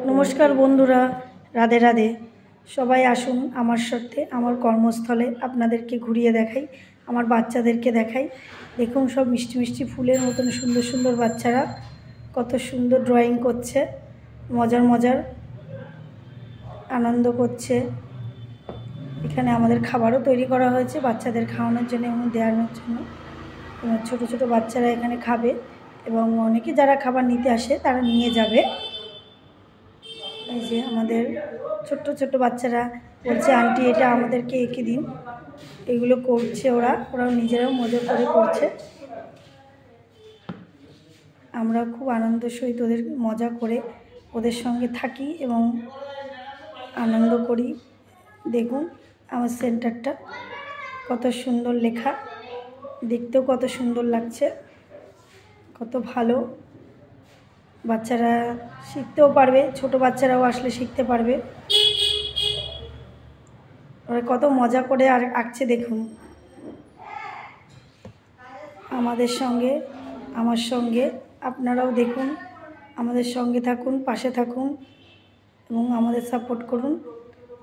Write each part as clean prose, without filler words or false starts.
নমস্কার বন্ধুরা, রাধে রাধে। সবাই আসুন আমার সাথে আমার কর্মস্থলে, আপনাদেরকে ঘুরিয়ে দেখাই, আমার বাচ্চাদেরকে দেখাই। দেখুন সব মিষ্টি মিষ্টি ফুলের মতন সুন্দর সুন্দর বাচ্চারা কত সুন্দর ড্রয়িং করছে, মজার মজার আনন্দ করছে। এখানে আমাদের খাবারও তৈরি করা হয়েছে বাচ্চাদের খাওয়ানোর জন্য এবং দেওয়ানোর জন্য। ছোট ছোট বাচ্চারা এখানে খাবে এবং অনেকে যারা খাবার নিতে আসে তারা নিয়ে যাবে। এই যে আমাদের ছোট্ট ছোট্ট বাচ্চারা বলছে, আন্টি এটা আমাদেরকে এঁকে দিন। এগুলো করছে ওরাও নিজেরাও মজা করে করছে। আমরা খুব আনন্দ সহিত ওদের মজা করে ওদের সঙ্গে থাকি এবং আনন্দ করি। দেখুন আমার সেন্টারটা কত সুন্দর লেখা, দেখতেও কত সুন্দর লাগছে, কত ভালো। বাচ্চারা শিখতেও পারবে, ছোট বাচ্চারাও আসলে শিখতে পারবে। ওরা কত মজা করে আর আঁকছে দেখুন। আমাদের সঙ্গে, আমার সঙ্গে আপনারাও দেখুন, আমাদের সঙ্গে থাকুন, পাশে থাকুন এবং আমাদের সাপোর্ট করুন।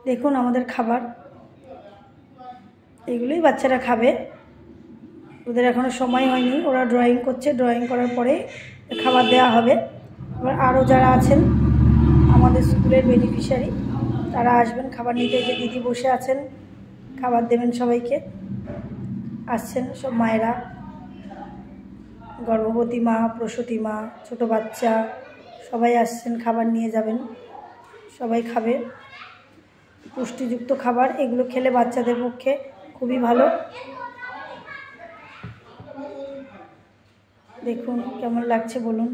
দেখুন আমাদের খাবার, এগুলোই বাচ্চারা খাবে। ওদের এখনও সময় হয়নি, ওরা ড্রয়িং করছে, ড্রয়িং করার পরে খাবার দেওয়া হবে। এবার আরও যারা আছেন আমাদের স্কুলের বেনিফিশিয়ারি তারা আসবেন খাবার নিতে। যে দিদি বসে আছেন খাবার দেবেন সবাইকে, আসছেন সব মায়েরা, গর্ভবতী মা, প্রসূতি মা, ছোট বাচ্চা সবাই আসছেন, খাবার নিয়ে যাবেন। সবাই খাবে পুষ্টিযুক্ত খাবার, এগুলো খেলে বাচ্চাদের পক্ষে খুবই ভালো। দেখুন কেমন লাগছে বলুন।